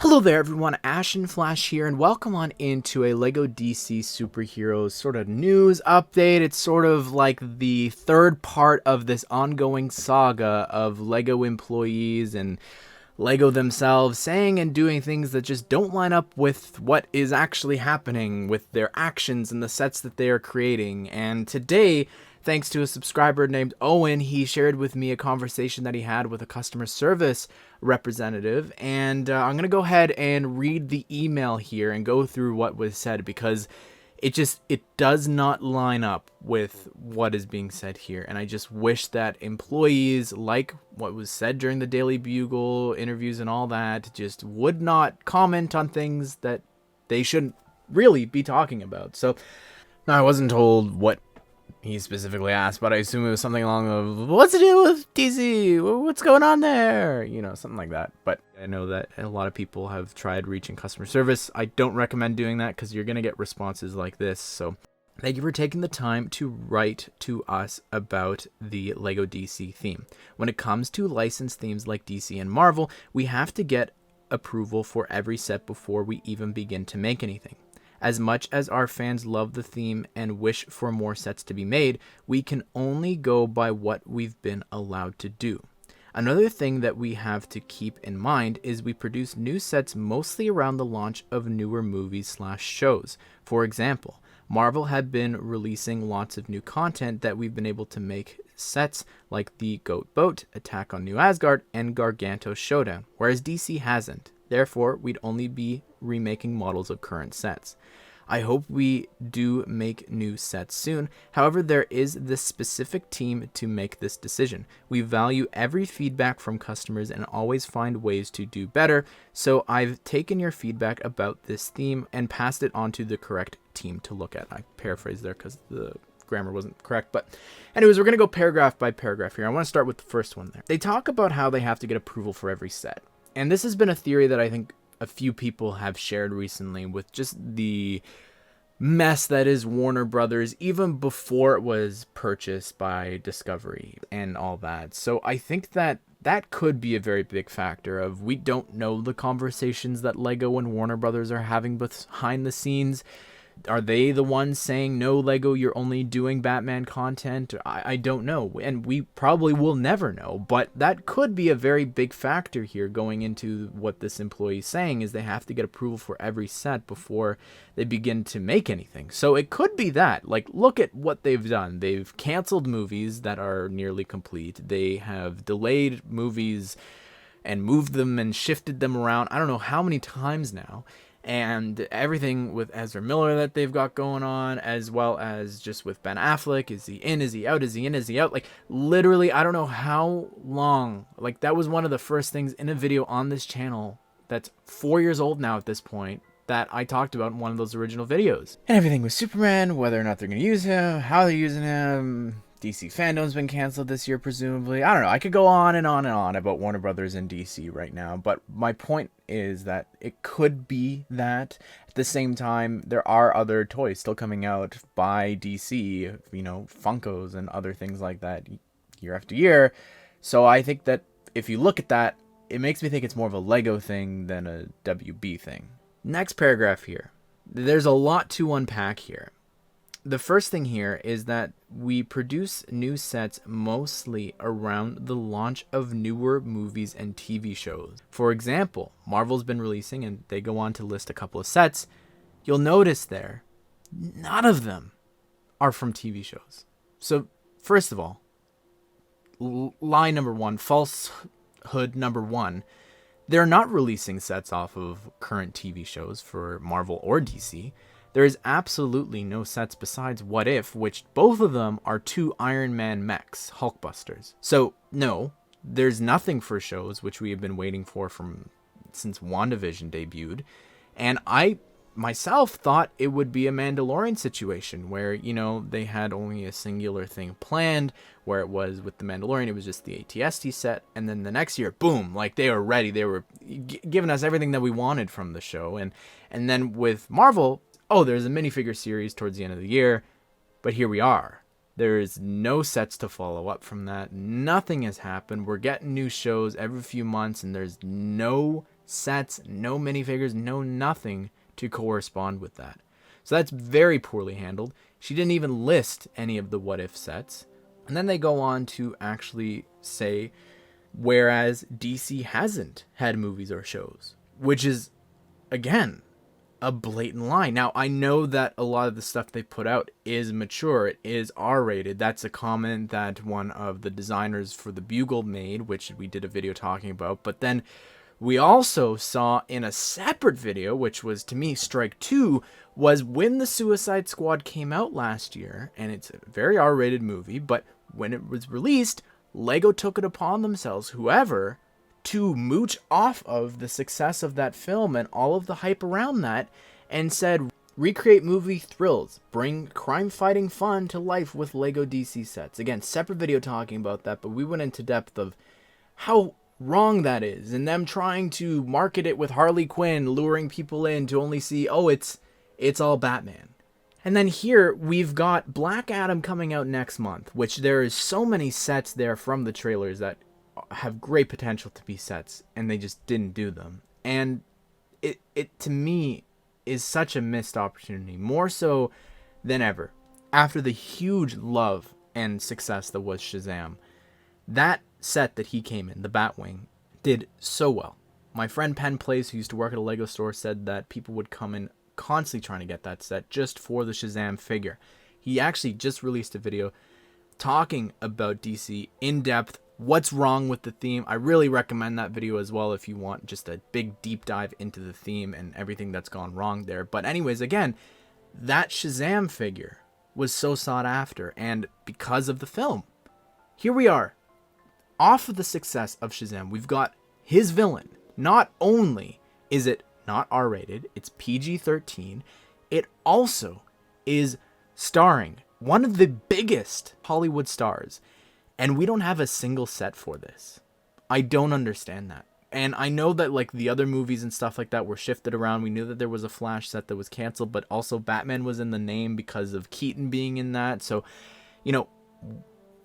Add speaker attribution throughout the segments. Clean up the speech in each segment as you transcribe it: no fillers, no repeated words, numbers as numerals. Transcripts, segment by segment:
Speaker 1: Hello there everyone, Ashnflash here, and welcome on into a LEGO DC Superheroes sort of news update. It's sort of like the third part of this ongoing saga of LEGO employees and LEGO themselves saying and doing things that just don't line up with what is actually happening with their actions and the sets that they are creating. And today, thanks to a subscriber named Owen, he shared with me a conversation that he had with a customer service representative, and I'm going to go ahead and read the email here and go through what was said, because it does not line up with what is being said here. And I just wish that employees, like what was said during the Daily Bugle interviews and all that, just would not comment on things that they shouldn't really be talking about. So now, I wasn't told what he specifically asked, but I assume it was something along the, what's the deal with DC? What's going on there? You know, something like that. But I know that a lot of people have tried reaching customer service. I don't recommend doing that because you're going to get responses like this. So thank you for taking the time to write to us about the LEGO DC theme. When it comes to licensed themes like DC and Marvel, we have to get approval for every set before we even begin to make anything. As much as our fans love the theme and wish for more sets to be made, we can only go by what we've been allowed to do. Another thing that we have to keep in mind is we produce new sets mostly around the launch of newer movies/shows. For example, Marvel had been releasing lots of new content that we've been able to make sets like the Goat Boat, Attack on New Asgard, and Garganto Showdown, whereas DC hasn't. Therefore, we'd only be remaking models of current sets. I hope we do make new sets soon. However, there is this specific team to make this decision. We value every feedback from customers and always find ways to do better. So I've taken your feedback about this theme and passed it on to the correct team to look at. I paraphrased there because the grammar wasn't correct. But anyways, we're going to go paragraph by paragraph here. I want to start with the first one there. They talk about how they have to get approval for every set. And this has been a theory that I think a few people have shared recently with just the mess that is Warner Brothers, even before it was purchased by Discovery and all that. So I think that that could be a very big factor of, we don't know the conversations that LEGO and Warner Brothers are having behind the scenes. Are they the ones saying, no, LEGO, you're only doing Batman content? I don't know. And we probably will never know. But that could be a very big factor here going into what this employee is saying, is they have to get approval for every set before they begin to make anything. So it could be that. Like, look at what they've done. They've canceled movies that are nearly complete. They have delayed movies and moved them and shifted them around I don't know how many times now. And everything with Ezra Miller that they've got going on, as well as just with Ben Affleck. Is he in? Is he out? Is he in? Is he out? Like, literally, I don't know how long. Like, that was one of the first things in a video on this channel that's 4 years old now at this point that I talked about in one of those original videos. And everything with Superman, whether or not they're going to use him, how they're using him. DC fandom's been canceled this year, presumably. I don't know. I could go on and on and on about Warner Brothers and DC right now. But my point is that it could be that. At the same time, there are other toys still coming out by DC, you know, Funkos and other things like that year after year. So I think that if you look at that, it makes me think it's more of a LEGO thing than a WB thing. Next paragraph here. There's a lot to unpack here. The first thing here is that we produce new sets mostly around the launch of newer movies and TV shows. For example, Marvel's been releasing, and they go on to list a couple of sets. You'll notice there, none of them are from TV shows. So, first of all, lie number one, falsehood number one, they're not releasing sets off of current TV shows for Marvel or DC. There is absolutely no sets besides What If, which both of them are two Iron Man mechs, Hulkbusters. So, no, there's nothing for shows, which we have been waiting for since WandaVision debuted. And I myself thought it would be a Mandalorian situation where, you know, they had only a singular thing planned, where it was with the Mandalorian, it was just the ATST set, and then the next year, boom, like they were ready. They were giving us everything that we wanted from the show. And then with Marvel, oh, there's a minifigure series towards the end of the year, but here we are. There's no sets to follow up from that. Nothing has happened. We're getting new shows every few months, and there's no sets, no minifigures, no nothing to correspond with that. So that's very poorly handled. She didn't even list any of the what if sets. And then they go on to actually say, whereas DC hasn't had movies or shows, which is, again, a blatant lie. Now, I know that a lot of the stuff they put out is mature. It is R-rated. That's a comment that one of the designers for the Bugle made, which we did a video talking about. But then we also saw in a separate video, which was, to me, strike two, was when the Suicide Squad came out last year, and it's a very R-rated movie, but when it was released, Lego took it upon themselves, whoever, to mooch off of the success of that film and all of the hype around that, and said, recreate movie thrills, bring crime-fighting fun to life with Lego DC sets. Again, separate video talking about that, but we went into depth of how wrong that is, and them trying to market it with Harley Quinn, luring people in to only see, oh, it's all Batman. And then here, we've got Black Adam coming out next month, which there is so many sets there from the trailers that have great potential to be sets, and they just didn't do them. And it to me is such a missed opportunity, more so than ever. After the huge love and success that was Shazam, that set that he came in, the Batwing, did so well. My friend Penn Place, who used to work at a Lego store, said that people would come in constantly trying to get that set just for the Shazam figure. He actually just released a video talking about DC in depth, what's wrong with the theme. I really recommend that video as well if you want just a big deep dive into the theme and everything that's gone wrong there. But anyways, again, that Shazam figure was so sought after, and because of the film, here we are, off of the success of Shazam, we've got his villain. Not only is it not R-rated, it's PG-13, it also is starring one of the biggest Hollywood stars, and we don't have a single set for this. I don't understand that. And I know that like the other movies and stuff like that were shifted around. We knew that there was a Flash set that was canceled, but also Batman was in the name because of Keaton being in that. So, you know,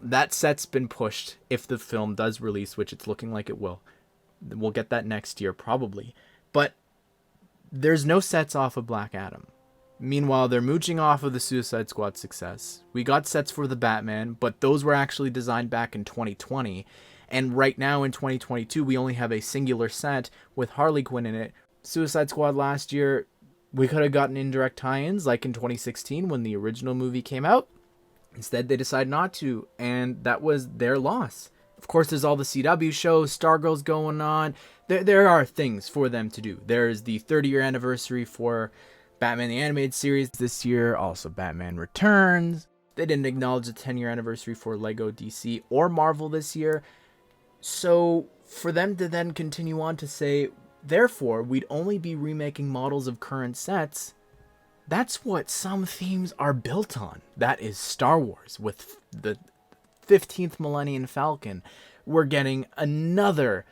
Speaker 1: that set's been pushed if the film does release, which it's looking like it will. We'll get that next year probably. But there's no sets off of Black Adam. Meanwhile, they're mooching off of the Suicide Squad success. We got sets for the Batman, but those were actually designed back in 2020. And right now in 2022, we only have a singular set with Harley Quinn in it. Suicide Squad last year, we could have gotten indirect tie-ins like in 2016 when the original movie came out. Instead, they decided not to, and that was their loss. Of course, there's all the CW shows, Stargirl's going on. There are things for them to do. There's the 30-year anniversary for Batman the Animated Series this year, also Batman Returns. They didn't acknowledge the 10-year anniversary for Lego, DC, or Marvel this year. So for them to then continue on to say, therefore, we'd only be remaking models of current sets, that's what some themes are built on. That is Star Wars with the 15th Millennium Falcon. We're getting another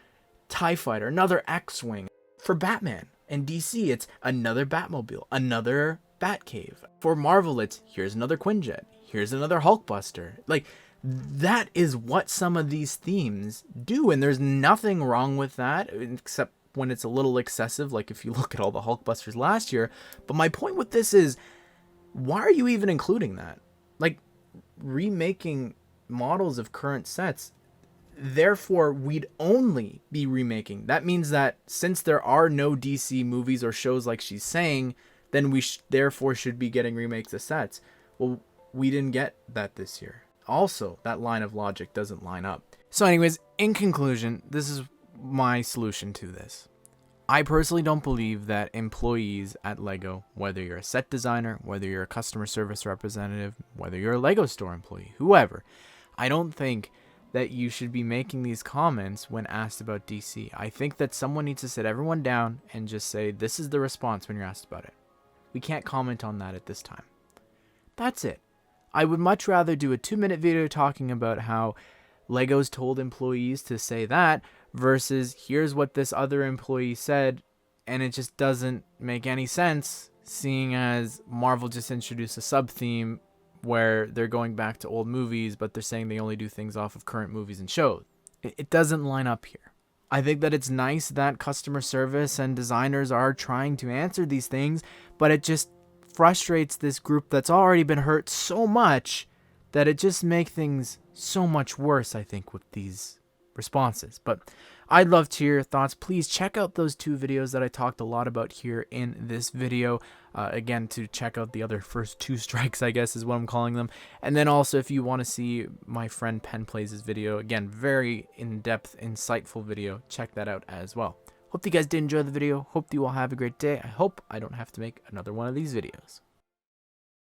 Speaker 1: TIE Fighter, another X-Wing. For Batman and DC, it's another Batmobile, another Batcave. For Marvel, it's here's another Quinjet, here's another Hulkbuster. Like, that is what some of these themes do, and there's nothing wrong with that, except when it's a little excessive, like if you look at all the Hulkbusters last year. But my point with this is, why are you even including that? Like, remaking models of current sets, therefore we'd only be remaking. That means that since there are no DC movies or shows like she's saying, then we therefore should be getting remakes of sets. Well, we didn't get that this year. Also, that line of logic doesn't line up. So anyways, in conclusion, this is my solution to this. I personally don't believe that employees at Lego, whether you're a set designer, whether you're a customer service representative, whether you're a Lego store employee, whoever, I don't think that you should be making these comments when asked about DC. I think that someone needs to sit everyone down and just say, this is the response when you're asked about it. We can't comment on that at this time. That's it. I would much rather do a 2-minute video talking about how Lego's told employees to say that versus here's what this other employee said, and it just doesn't make any sense, seeing as Marvel just introduced a sub-theme where they're going back to old movies, but they're saying they only do things off of current movies and shows. It doesn't line up here. I think that it's nice that customer service and designers are trying to answer these things, but it just frustrates this group that's already been hurt so much that it just makes things so much worse, I think, with these responses. But I'd love to hear your thoughts. Please check out those 2 videos that I talked a lot about here in this video. Again, to check out the other first 2 strikes, I guess is what I'm calling them. And then also, if you want to see my friend Pen Plays' video, again, very in-depth, insightful video, check that out as well. Hope you guys did enjoy the video. Hope you all have a great day. I hope I don't have to make another one of these videos.